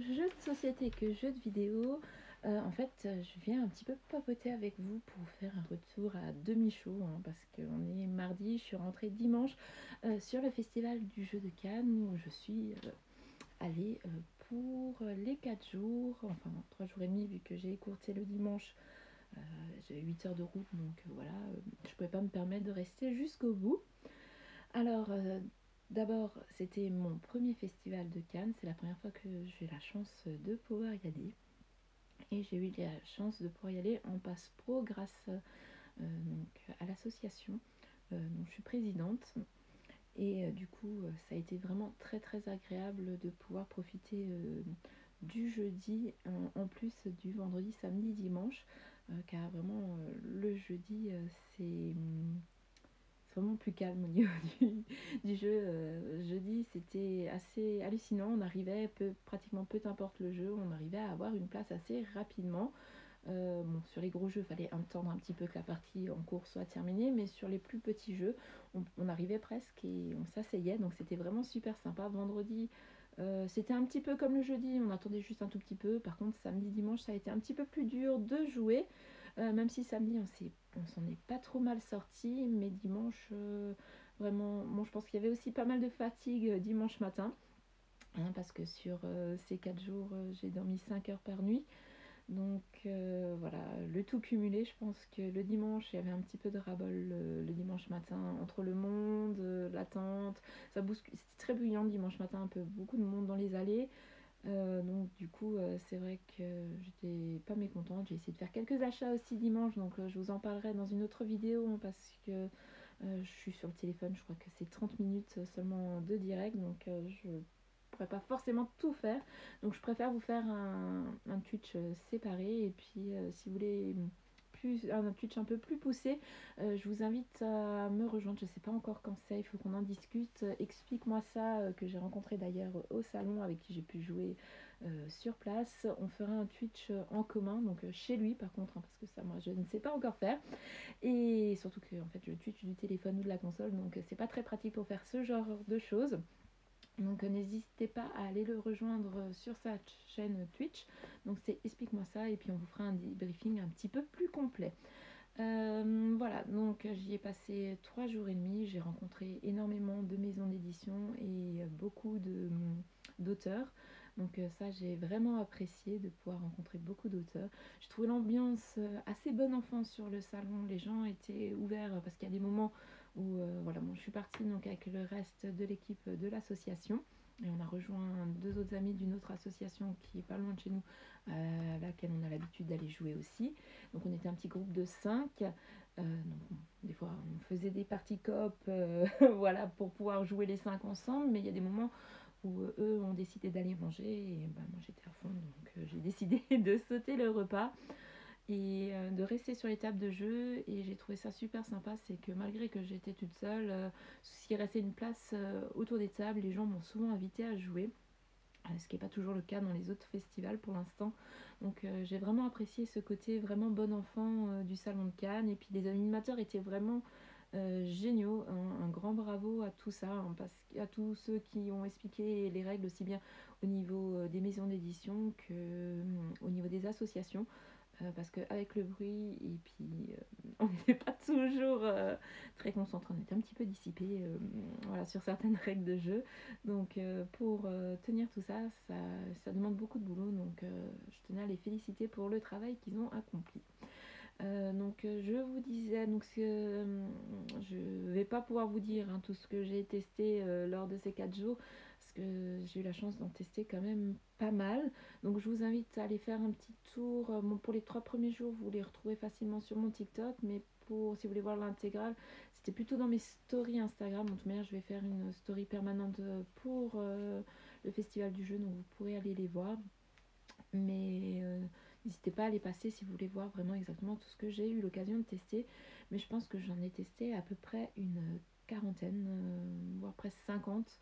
jeux de société que jeux de vidéo, en fait, je viens un petit peu papoter avec vous pour faire un retour à demi-chaud, hein, parce qu'on est mardi, je suis rentrée dimanche sur le festival du jeu de Cannes où je suis allée pour les 4 jours, enfin 3 jours et demi vu que j'ai écourté le dimanche. J'avais 8 heures de route, donc voilà, je pouvais pas me permettre de rester jusqu'au bout. Alors, d'abord, c'était mon premier festival de Cannes. C'est la première fois que j'ai la chance de pouvoir y aller. Et j'ai eu la chance de pouvoir y aller en passe pro grâce donc, à l'association dont je suis présidente. Et du coup, ça a été vraiment très très agréable de pouvoir profiter du jeudi en plus du vendredi, samedi, dimanche. Car vraiment, le jeudi, c'est vraiment plus calme au niveau du jeu. Jeudi, c'était assez hallucinant. On arrivait, pratiquement peu importe le jeu, on arrivait à avoir une place assez rapidement. Bon, sur les gros jeux, il fallait attendre un petit peu que la partie en cours soit terminée, mais sur les plus petits jeux, on arrivait presque et on s'asseyait, donc c'était vraiment super sympa. Vendredi, c'était un petit peu comme le jeudi, on attendait juste un tout petit peu. Par contre, samedi, dimanche, ça a été un petit peu plus dur de jouer, même si samedi, on s'en est pas trop mal sorti, mais dimanche, vraiment, bon, je pense qu'il y avait aussi pas mal de fatigue dimanche matin, hein, parce que sur ces 4 jours, j'ai dormi 5 heures par nuit. Donc voilà, le tout cumulé, je pense que le dimanche, il y avait un petit peu de ras-bol le dimanche matin, entre le monde, l'attente, ça bouscule, c'était très bruyant le dimanche matin, un peu beaucoup de monde dans les allées. Donc du coup, c'est vrai que j'étais pas mécontente, j'ai essayé de faire quelques achats aussi dimanche, donc je vous en parlerai dans une autre vidéo, hein, parce que je suis sur le téléphone, je crois que c'est 30 minutes seulement de direct, donc je pourrais pas forcément tout faire. Donc je préfère vous faire un Twitch séparé. Et puis si vous voulez un Twitch un peu plus poussé, je vous invite à me rejoindre. Je sais pas encore quand c'est, il faut qu'on en discute. Explique-moi ça, que j'ai rencontré d'ailleurs au salon, avec qui j'ai pu jouer sur place. On fera un Twitch en commun, donc chez lui par contre, hein, parce que ça moi je ne sais pas encore faire. Et surtout que en fait je Twitch du téléphone ou de la console, donc c'est pas très pratique pour faire ce genre de choses. Donc n'hésitez pas à aller le rejoindre sur sa chaîne Twitch. Donc c'est Explique-moi ça, et puis on vous fera un debriefing un petit peu plus complet. Voilà, donc j'y ai passé 3 jours et demi. J'ai rencontré énormément de maisons d'édition et beaucoup d'auteurs. Donc ça, j'ai vraiment apprécié de pouvoir rencontrer beaucoup d'auteurs. J'ai trouvé l'ambiance assez bonne enfant sur le salon. Les gens étaient ouverts, parce qu'il y a des moments où voilà, bon, je suis partie donc avec le reste de l'équipe de l'association. Et on a rejoint 2 autres amis d'une autre association qui est pas loin de chez nous, à laquelle on a l'habitude d'aller jouer aussi. Donc on était un petit groupe de 5. Donc, des fois on faisait des parties coop voilà, pour pouvoir jouer les 5 ensemble. Mais il y a des moments où eux ont décidé d'aller manger, et bah, moi j'étais à fond, donc j'ai décidé de sauter le repas et de rester sur les tables de jeu. Et j'ai trouvé ça super sympa, c'est que malgré que j'étais toute seule, s'il restait une place autour des tables, les gens m'ont souvent invité à jouer, ce qui n'est pas toujours le cas dans les autres festivals pour l'instant. Donc j'ai vraiment apprécié ce côté vraiment bon enfant du Salon de Cannes. Et puis les animateurs étaient vraiment géniaux. Un grand bravo à tout ça, hein, à tous ceux qui ont expliqué les règles, aussi bien au niveau des maisons d'édition que au niveau des associations. Parce qu'avec le bruit, et puis on n'était pas toujours très concentré, on était un petit peu dissipé, voilà, sur certaines règles de jeu. Donc pour tenir tout ça, ça demande beaucoup de boulot. Donc je tenais à les féliciter pour le travail qu'ils ont accompli. Donc je vous disais, donc je vais pas pouvoir vous dire, hein, tout ce que j'ai testé lors de ces 4 jours, parce que j'ai eu la chance d'en tester quand même pas mal. Donc je vous invite à aller faire un petit tour. Bon, pour les 3 premiers jours, vous les retrouvez facilement sur mon TikTok, mais si vous voulez voir l'intégrale, c'était plutôt dans mes stories Instagram. De toute manière, je vais faire une story permanente pour le festival du jeu, donc vous pourrez aller les voir. Mais n'hésitez pas à les passer si vous voulez voir vraiment exactement tout ce que j'ai eu l'occasion de tester. Mais je pense que j'en ai testé à peu près une quarantaine, voire presque 50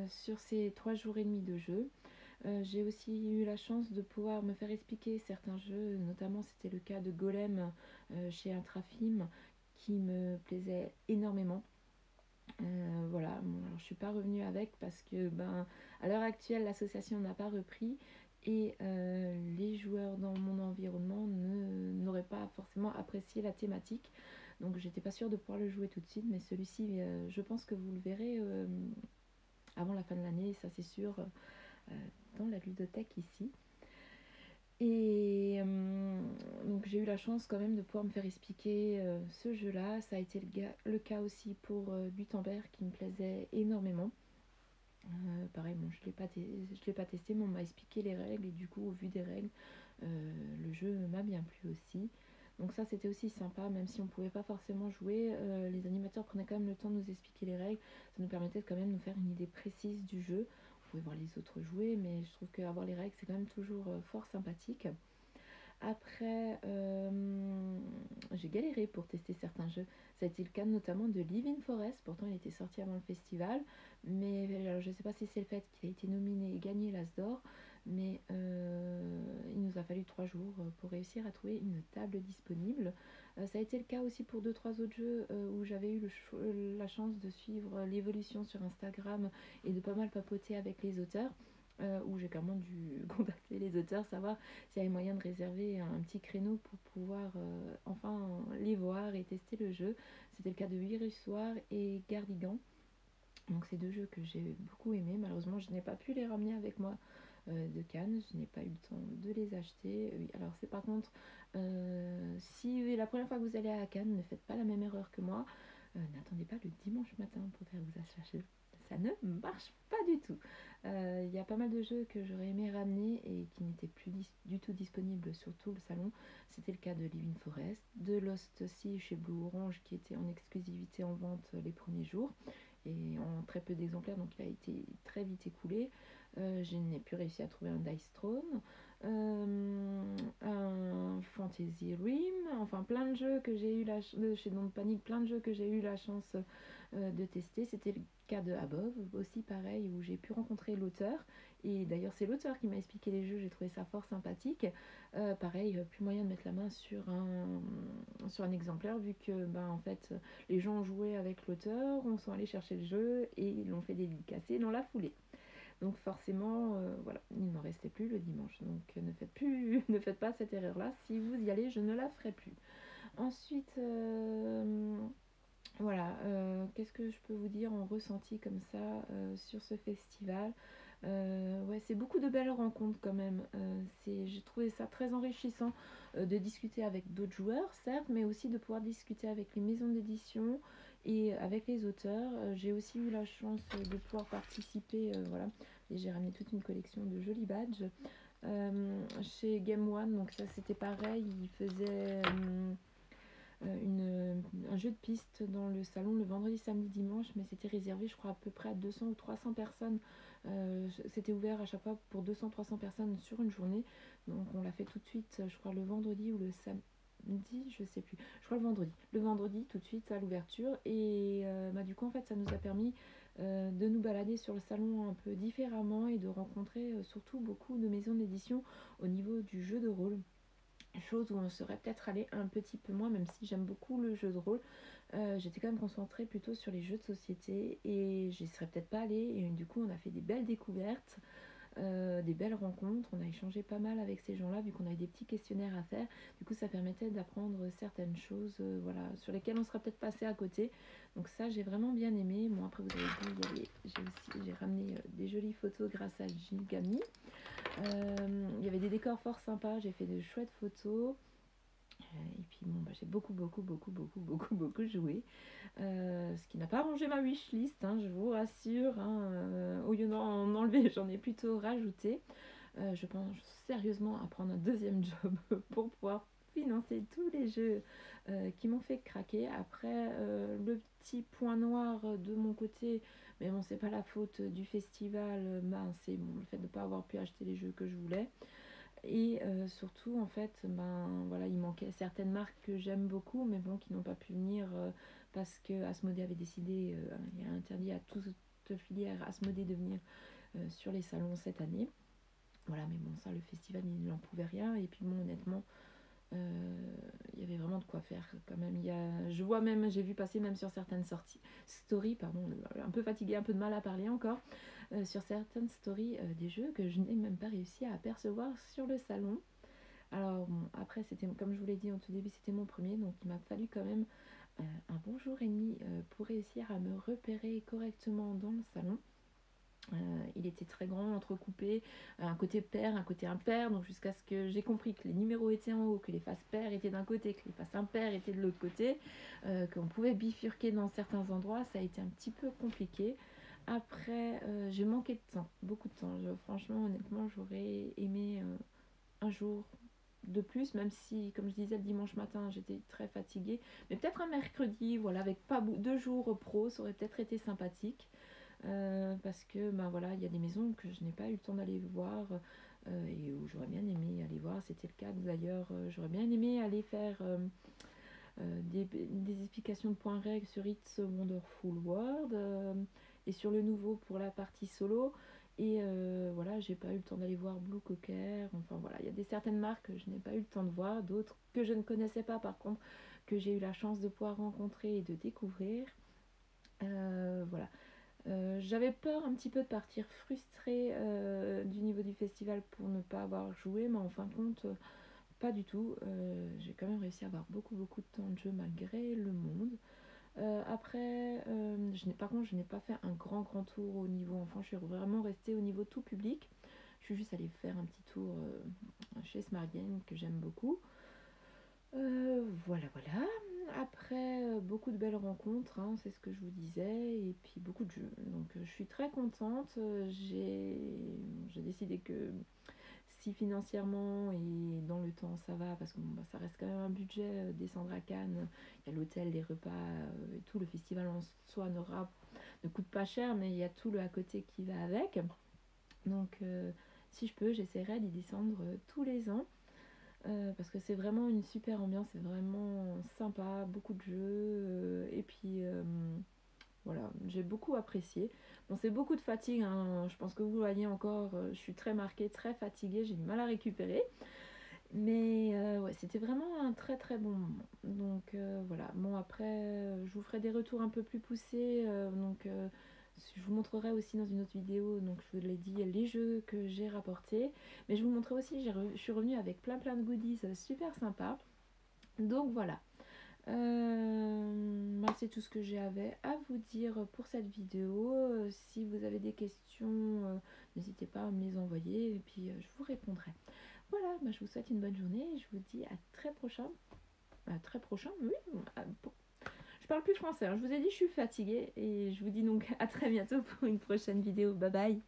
sur ces 3 jours et demi de jeu. J'ai aussi eu la chance de pouvoir me faire expliquer certains jeux, notamment c'était le cas de Golem chez Intrafilm, qui me plaisait énormément. Voilà, bon, alors je suis pas revenue avec parce que à l'heure actuelle l'association n'a pas repris et les joueurs dans mon environnement n'auraient pas forcément apprécié la thématique. Donc j'étais pas sûre de pouvoir le jouer tout de suite, mais celui-ci, je pense que vous le verrez avant la fin de l'année, ça c'est sûr, dans la ludothèque ici. Et donc j'ai eu la chance quand même de pouvoir me faire expliquer ce jeu-là. Ça a été le cas aussi pour Gutenberg qui me plaisait énormément. Pareil, bon, je l'ai pas testé, mais on m'a expliqué les règles et du coup, au vu des règles, le jeu m'a bien plu aussi. Donc ça, c'était aussi sympa, même si on pouvait pas forcément jouer, les animateurs prenaient quand même le temps de nous expliquer les règles. Ça nous permettait de quand même nous faire une idée précise du jeu. On pouvait voir les autres jouer, mais je trouve qu'avoir les règles, c'est quand même toujours fort sympathique. Après, j'ai galéré pour tester certains jeux. Ça a été le cas notamment de Live in Forest. Pourtant, il était sorti avant le festival. Mais alors, je ne sais pas si c'est le fait qu'il a été nominé et gagné l'As d'or. Mais il nous a fallu 3 jours pour réussir à trouver une table disponible. Ça a été le cas aussi pour 2-3 autres jeux où j'avais eu la chance de suivre l'évolution sur Instagram et de pas mal papoter avec les auteurs. Où j'ai carrément dû contacter les auteurs, savoir s'il y avait moyen de réserver un petit créneau pour pouvoir enfin les voir et tester le jeu. C'était le cas de Soir et Gardigan. Donc c'est deux jeux que j'ai beaucoup aimés. Malheureusement, je n'ai pas pu les ramener avec moi de Cannes. Je n'ai pas eu le temps de les acheter. Oui, alors c'est par contre, si la première fois que vous allez à Cannes, ne faites pas la même erreur que moi. N'attendez pas le dimanche matin pour faire vos achats. Ça ne marche pas du tout. Il y a pas mal de jeux que j'aurais aimé ramener et qui n'étaient plus du tout disponibles sur tout le salon. C'était le cas de Living Forest, de Lost Sea chez Blue Orange qui était en exclusivité en vente les premiers jours et en très peu d'exemplaires, donc il a été très vite écoulé. Je n'ai plus réussi à trouver un Dice Throne, un Fantasy Rim, enfin plein de jeux que j'ai eu chez Don't Panic, plein de jeux que j'ai eu la chance de tester. C'était le cas de Above, aussi pareil, où j'ai pu rencontrer l'auteur. Et d'ailleurs, c'est l'auteur qui m'a expliqué les jeux, j'ai trouvé ça fort sympathique. Pareil, plus moyen de mettre la main sur un exemplaire, vu que en fait, les gens ont joué avec l'auteur, on sont allés chercher le jeu et ils l'ont fait dédicacer dans la foulée. Donc forcément, voilà, il n'en restait plus le dimanche. Donc ne faites plus, ne faites pas cette erreur-là. Si vous y allez, je ne la ferai plus. Ensuite, voilà, qu'est-ce que je peux vous dire en ressenti comme ça sur ce festival. Ouais, c'est beaucoup de belles rencontres quand même. J'ai trouvé ça très enrichissant de discuter avec d'autres joueurs, certes, mais aussi de pouvoir discuter avec les maisons d'édition et avec les auteurs. J'ai aussi eu la chance de pouvoir participer, voilà, et j'ai ramené toute une collection de jolis badges. Chez Game One, donc ça c'était pareil, ils faisaient un jeu de piste dans le salon le vendredi, samedi, dimanche, mais c'était réservé, je crois, à peu près à 200 ou 300 personnes. C'était ouvert à chaque fois pour 200-300 personnes sur une journée. Donc on l'a fait tout de suite, je crois, le vendredi ou le samedi, je sais plus. Je crois le vendredi. Le vendredi, tout de suite à l'ouverture. Et du coup, en fait, ça nous a permis de nous balader sur le salon un peu différemment et de rencontrer surtout beaucoup de maisons d'édition au niveau du jeu de rôle, chose où on serait peut-être allé un petit peu moins, même si j'aime beaucoup le jeu de rôle. J'étais quand même concentrée plutôt sur les jeux de société et j'y serais peut-être pas allée. Et du coup, on a fait des belles découvertes, des belles rencontres. On a échangé pas mal avec ces gens-là, vu qu'on avait des petits questionnaires à faire. Du coup, ça permettait d'apprendre certaines choses, voilà, sur lesquelles on serait peut-être passé à côté. Donc ça, j'ai vraiment bien aimé. Bon, après, vous avez vu, j'ai ramené des jolies photos grâce à Gilgami. Il y avait des décors fort sympas, j'ai fait de chouettes photos. Et puis bon, j'ai beaucoup joué. Ce qui n'a pas arrangé ma wishlist, hein, je vous rassure. Hein, au lieu d'en enlever, j'en ai plutôt rajouté. Je pense sérieusement à prendre un deuxième job pour pouvoir financer tous les jeux qui m'ont fait craquer. Après, le petit point noir de mon côté, mais bon, c'est pas la faute du festival, c'est bon, le fait de ne pas avoir pu acheter les jeux que je voulais. Et surtout, en fait, voilà, il manquait certaines marques que j'aime beaucoup, mais bon, qui n'ont pas pu venir parce que Asmodée avait décidé, il a interdit à toute filière Asmodée de venir sur les salons cette année. Voilà, mais bon, ça, le festival, il n'en pouvait rien. Et puis bon, honnêtement, Il y avait vraiment de quoi faire quand même. Je vois même, j'ai vu passer même sur certaines stories, pardon, un peu fatiguée, un peu de mal à parler encore, sur certaines stories des jeux que je n'ai même pas réussi à apercevoir sur le salon. Alors bon, après, c'était, comme je vous l'ai dit au tout début, c'était mon premier, donc il m'a fallu quand même un bon jour et demi pour réussir à me repérer correctement dans le salon. Il était très grand, entrecoupé, un côté pair, un côté impair, donc jusqu'à ce que j'ai compris que les numéros étaient en haut, que les faces paires étaient d'un côté, que les faces impaires étaient de l'autre côté, qu'on pouvait bifurquer dans certains endroits, ça a été un petit peu compliqué. Après, j'ai manqué de temps, beaucoup de temps. Franchement, honnêtement, j'aurais aimé un jour de plus, même si, comme je disais, le dimanche matin, j'étais très fatiguée. Mais peut-être un mercredi, voilà, avec pas 2 jours pro, ça aurait peut-être été sympathique. Parce que ben voilà, il y a des maisons que je n'ai pas eu le temps d'aller voir et où j'aurais bien aimé aller voir. C'était le cas d'ailleurs, j'aurais bien aimé aller faire des explications de points règles sur It's a Wonderful World et sur le nouveau pour la partie solo. Et voilà, j'ai pas eu le temps d'aller voir Blue Cocker. Enfin voilà, il y a certaines marques que je n'ai pas eu le temps de voir, d'autres que je ne connaissais pas par contre, que j'ai eu la chance de pouvoir rencontrer et de découvrir. Voilà. J'avais peur un petit peu de partir frustrée du niveau du festival pour ne pas avoir joué, mais en fin de compte, pas du tout. J'ai quand même réussi à avoir beaucoup beaucoup de temps de jeu malgré le monde. Après, par contre, je n'ai pas fait un grand tour au niveau enfant. Je suis vraiment restée au niveau tout public. Je suis juste allée faire un petit tour chez Smart Game que j'aime beaucoup. Voilà. Après, beaucoup de belles rencontres, hein, c'est ce que je vous disais, et puis beaucoup de jeux. Donc, je suis très contente. J'ai décidé que si financièrement et dans le temps ça va, parce que bon, bah, ça reste quand même un budget, descendre à Cannes, il y a l'hôtel, les repas et tout. Le festival en soi ne coûte pas cher, mais il y a tout le à côté qui va avec. Donc, si je peux, j'essaierai d'y descendre tous les ans. Parce que c'est vraiment une super ambiance, c'est vraiment sympa, beaucoup de jeux, et puis voilà, j'ai beaucoup apprécié. Bon, c'est beaucoup de fatigue, hein, je pense que vous voyez encore, je suis très marquée, très fatiguée, j'ai du mal à récupérer. Mais ouais, c'était vraiment un très bon moment. Donc voilà, bon après, je vous ferai des retours un peu plus poussés, donc je vous montrerai aussi dans une autre vidéo, donc je vous l'ai dit, les jeux que j'ai rapportés. Mais je vous montrerai aussi, je suis revenue avec plein de goodies super sympas. Donc voilà. Moi, c'est tout ce que j'avais à vous dire pour cette vidéo. Si vous avez des questions, n'hésitez pas à me les envoyer et puis je vous répondrai. Voilà, bah, je vous souhaite une bonne journée et je vous dis à très prochain. À très prochain, oui. Je parle plus français, hein. Je vous ai dit, je suis fatiguée et je vous dis donc à très bientôt pour une prochaine vidéo. Bye bye.